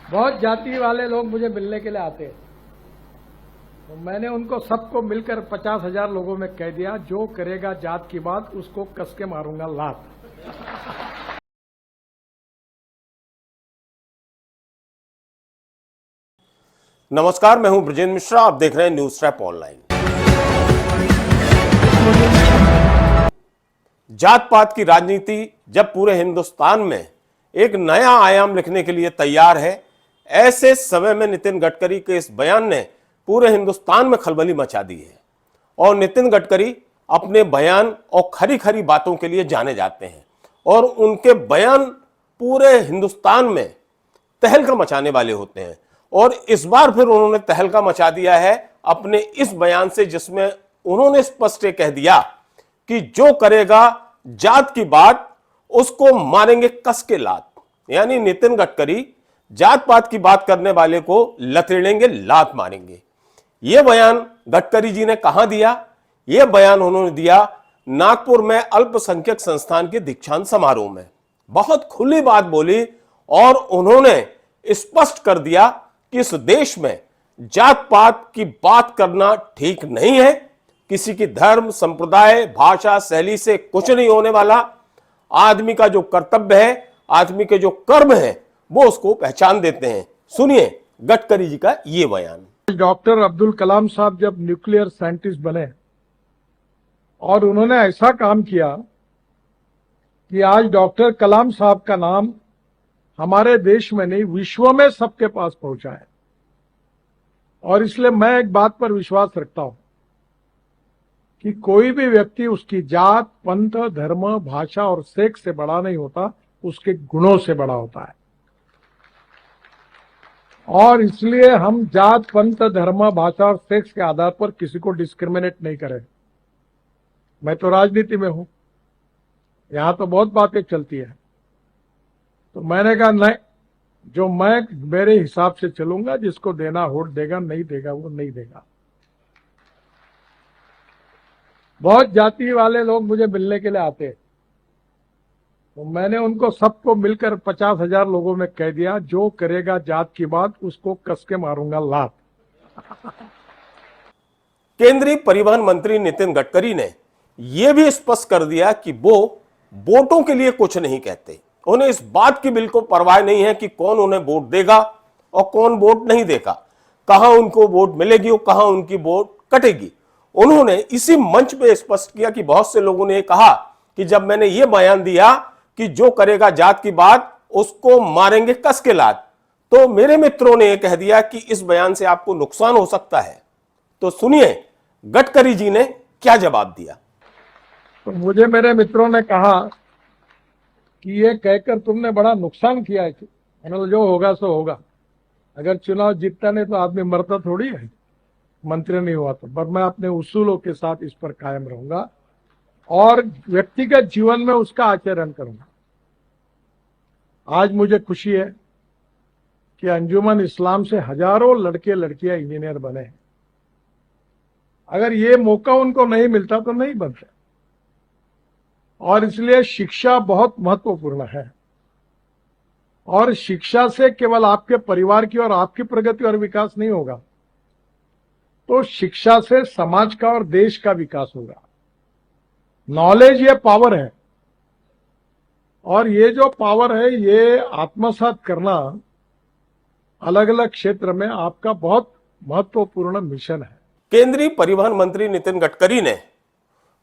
बहुत जाति वाले लोग मुझे मिलने के लिए आते हैं, तो मैंने उनको सबको मिलकर 50,000 लोगों में कह दिया, जो करेगा जात की बात उसको कस के मारूंगा लात। नमस्कार, मैं हूं ब्रजेंद्र मिश्रा। आप देख रहे हैं न्यूज ट्रैप ऑनलाइन। जात पात की राजनीति जब पूरे हिंदुस्तान में एक नया आयाम लिखने के लिए तैयार है, ऐसे समय में नितिन गडकरी के इस बयान ने पूरे हिंदुस्तान में खलबली मचा दी है। और नितिन गडकरी अपने बयान और खरी खरी बातों के लिए जाने जाते हैं और उनके बयान पूरे हिंदुस्तान में तहलका मचाने वाले होते हैं। और इस बार फिर उन्होंने तहलका मचा दिया है अपने इस बयान से, जिसमें उन्होंने स्पष्ट कह दिया कि जो करेगा जात की बात उसको मारेंगे कस के लात। यानी नितिन गडकरी जात पात की बात करने वाले को लथेड़ेंगे, लात मारेंगे। यह बयान गडकरी जी ने कहां दिया? यह बयान उन्होंने दिया नागपुर में अल्पसंख्यक संस्थान के दीक्षांत समारोह में। बहुत खुली बात बोली और उन्होंने स्पष्ट कर दिया कि इस देश में जात पात की बात करना ठीक नहीं है। किसी की धर्म, संप्रदाय, भाषा, शैली से कुछ नहीं होने वाला। आदमी का जो कर्तव्य है, आदमी के जो कर्म है, वो उसको पहचान देते हैं। सुनिए गडकरी जी का ये बयान। डॉक्टर अब्दुल कलाम साहब जब न्यूक्लियर साइंटिस्ट बने और उन्होंने ऐसा काम किया कि आज डॉक्टर कलाम साहब का नाम हमारे देश में नहीं विश्व में सबके पास पहुंचा है। और इसलिए मैं एक बात पर विश्वास रखता हूं कि कोई भी व्यक्ति उसकी जात, पंथ, धर्म, भाषा और सेक्स से बड़ा नहीं होता, उसके गुणों से बड़ा होता है। और इसलिए हम जात, पंथ, धर्म, भाषा और सेक्स के आधार पर किसी को डिस्क्रिमिनेट नहीं करें। मैं तो राजनीति में हूं, यहां तो बहुत बातें चलती है, तो मैंने कहा नहीं, जो मैं मेरे हिसाब से चलूंगा, जिसको देना वोट देगा, नहीं देगा वो नहीं देगा। बहुत जाति वाले लोग मुझे मिलने के लिए आते हैं, तो मैंने उनको सबको मिलकर 50,000 लोगों में कह दिया, जो करेगा जात की बात उसको कस के मारूंगा लात। केंद्रीय परिवहन मंत्री नितिन गडकरी ने यह भी स्पष्ट कर दिया कि वो वोटों के लिए कुछ नहीं कहते। उन्हें इस बात की बिल्कुल परवाह नहीं है कि कौन उन्हें वोट देगा और कौन वोट नहीं देगा, कहां उनको वोट मिलेगी और कहां उनकी वोट कटेगी। उन्होंने इसी मंच पे स्पष्ट किया कि बहुत से लोगों ने कहा कि जब मैंने ये बयान दिया कि जो करेगा जात की बात उसको मारेंगे कस के लात, तो मेरे मित्रों ने यह कह दिया कि इस बयान से आपको नुकसान हो सकता है। तो सुनिए गडकरी जी ने क्या जवाब दिया। तो मुझे मेरे मित्रों ने कहा कि ये कहकर तुमने बड़ा नुकसान किया है। मतलब जो होगा सो होगा, अगर चुनाव जीतता नहीं तो आदमी मरता थोड़ी है, मंत्री नहीं हुआ तो। पर मैं अपने उसूलों के साथ इस पर कायम रहूंगा और व्यक्तिगत जीवन में उसका आचरण करूंगा। आज मुझे खुशी है कि अंजुमन इस्लाम से हजारों लड़के लड़कियां इंजीनियर बने हैं। अगर ये मौका उनको नहीं मिलता तो नहीं बनते। और इसलिए शिक्षा बहुत महत्वपूर्ण है। और शिक्षा से केवल आपके परिवार की और आपकी प्रगति और विकास नहीं होगा, तो शिक्षा से समाज का और देश का विकास होगा। नॉलेज ये पावर है, और ये जो पावर है ये आत्मसात करना अलग अलग क्षेत्र में आपका बहुत महत्वपूर्ण मिशन है। केंद्रीय परिवहन मंत्री नितिन गडकरी ने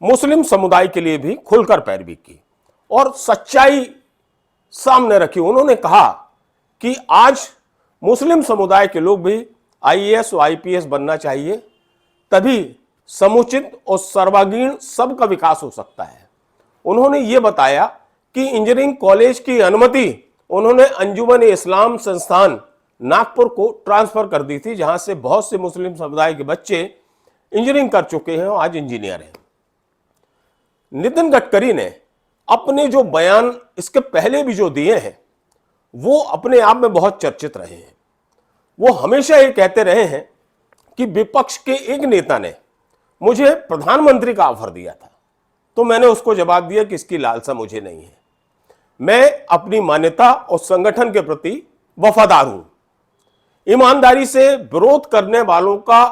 मुस्लिम समुदाय के लिए भी खुलकर पैरवी की और सच्चाई सामने रखी। उन्होंने कहा कि आज मुस्लिम समुदाय के लोग भी आईएएस और आईपीएस बनना चाहिए, तभी समुचित और सर्वांगीण सबका विकास हो सकता है। उन्होंने ये बताया कि इंजीनियरिंग कॉलेज की अनुमति उन्होंने अंजुमन इस्लाम संस्थान नागपुर को ट्रांसफर कर दी थी, जहां से बहुत से मुस्लिम समुदाय के बच्चे इंजीनियरिंग कर चुके हैं और आज इंजीनियर हैं। नितिन गडकरी ने अपने जो बयान इसके पहले भी जो दिए हैं वो अपने आप में बहुत चर्चित रहे हैं। वो हमेशा ये कहते रहे हैं कि विपक्ष के एक नेता ने मुझे प्रधानमंत्री का ऑफर दिया था, तो मैंने उसको जवाब दिया कि इसकी लालसा मुझे नहीं है। मैं अपनी मान्यता और संगठन के प्रति वफादार हूं। ईमानदारी से विरोध करने वालों का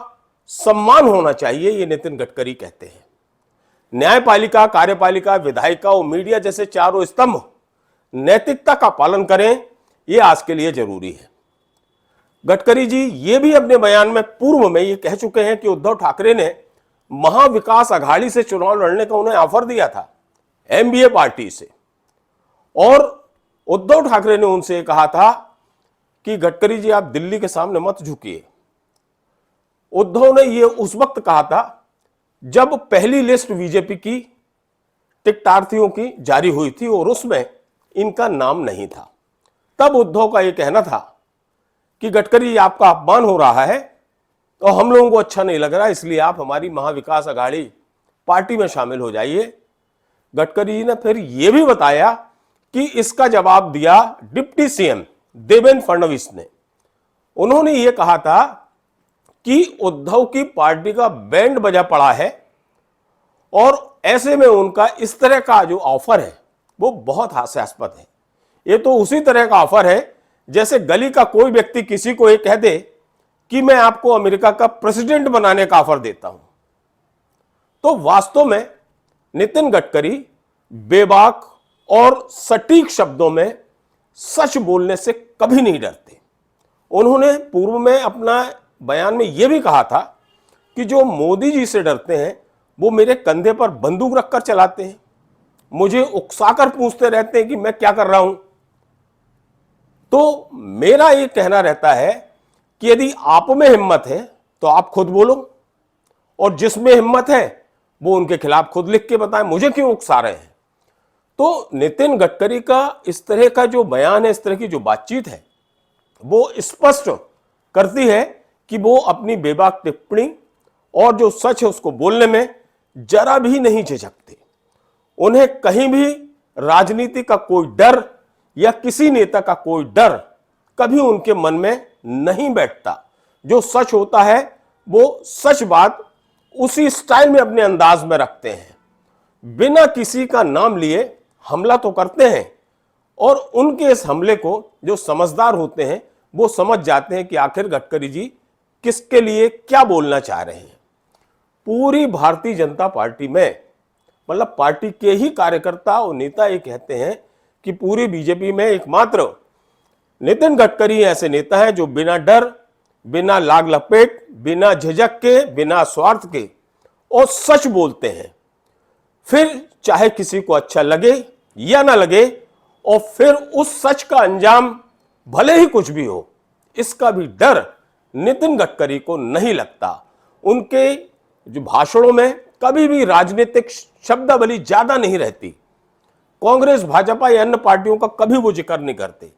सम्मान होना चाहिए, ये नितिन गडकरी कहते हैं। न्यायपालिका, कार्यपालिका, विधायिका और मीडिया जैसे चारों स्तंभ नैतिकता का पालन करें, ये आज के लिए जरूरी है। गडकरी जी ये भी अपने बयान में पूर्व में ये कह चुके हैं कि उद्धव ठाकरे ने महाविकास अघाड़ी से चुनाव लड़ने का उन्हें ऑफर दिया था, एमबीए पार्टी से, और उद्धव ठाकरे ने उनसे कहा था कि गडकरी जी आप दिल्ली के सामने मत झुकिए। उद्धव ने ये उस वक्त कहा था जब पहली लिस्ट बीजेपी की टिकटार्थियों की जारी हुई थी और उसमें इनका नाम नहीं था। तब उद्धव का यह कहना था कि गडकरी जी आपका अपमान हो रहा है तो हम लोगों को अच्छा नहीं लग रहा, इसलिए आप हमारी महाविकास अघाड़ी पार्टी में शामिल हो जाइए। गडकरी जी ने फिर यह भी बताया कि इसका जवाब दिया डिप्टी सीएम देवेंद्र फडणवीस ने। उन्होंने यह कहा था कि उद्धव की पार्टी का बैंड बजा पड़ा है और ऐसे में उनका इस तरह का जो ऑफर है वो बहुत हास्यास्पद है। ये तो उसी तरह का ऑफर है जैसे गली का कोई व्यक्ति किसी को ये कह दे कि मैं आपको अमेरिका का प्रेसिडेंट बनाने का ऑफर देता हूं। तो वास्तव में नितिन गडकरी बेबाक और सटीक शब्दों में सच बोलने से कभी नहीं डरते। उन्होंने पूर्व में अपना बयान में यह भी कहा था कि जो मोदी जी से डरते हैं वो मेरे कंधे पर बंदूक रखकर चलाते हैं, मुझे उकसाकर पूछते रहते हैं कि मैं क्या कर रहा हूं। तो मेरा ये कहना रहता है कि यदि आप में हिम्मत है तो आप खुद बोलो, और जिसमें हिम्मत है वो उनके खिलाफ खुद लिख के बताएं, मुझे क्यों उकसा रहे हैं। तो नितिन गडकरी का इस तरह का जो बयान है, इस तरह की जो बातचीत है, वो स्पष्ट करती है कि वो अपनी बेबाक टिप्पणी और जो सच है उसको बोलने में जरा भी नहीं झिझकते। उन्हें कहीं भी राजनीति का कोई डर या किसी नेता का कोई डर कभी उनके मन में नहीं बैठता। जो सच होता है वो सच बात उसी स्टाइल में अपने अंदाज में रखते हैं, बिना किसी का नाम लिए हमला तो करते हैं, और उनके इस हमले को जो समझदार होते हैं वो समझ जाते हैं कि आखिर गडकरी जी किसके लिए क्या बोलना चाह रहे हैं। पूरी भारतीय जनता पार्टी में, मतलब पार्टी के ही कार्यकर्ता और नेता ये कहते हैं कि पूरी बीजेपी में एकमात्र नितिन गडकरी ऐसे नेता हैं जो बिना डर, बिना लाग लपेट, बिना झिझक के, बिना स्वार्थ के और सच बोलते हैं। फिर चाहे किसी को अच्छा लगे या ना लगे, और फिर उस सच का अंजाम भले ही कुछ भी हो, इसका भी डर नितिन गडकरी को नहीं लगता। उनके जो भाषणों में कभी भी राजनीतिक शब्दावली ज्यादा नहीं रहती। कांग्रेस, भाजपा या अन्य पार्टियों का कभी वो जिक्र नहीं करते।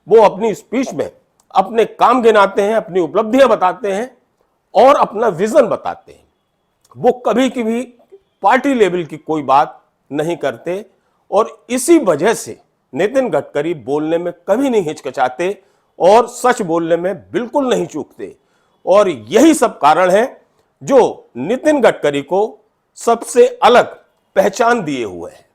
वो अपनी स्पीच में अपने काम गिनाते हैं, अपनी उपलब्धियां बताते हैं और अपना विजन बताते हैं। वो कभी भी पार्टी लेवल की कोई बात नहीं करते, और इसी वजह से नितिन गडकरी बोलने में कभी नहीं हिचकिचाते और सच बोलने में बिल्कुल नहीं चूकते। और यही सब कारण है जो नितिन गडकरी को सबसे अलग पहचान दिए हुए है।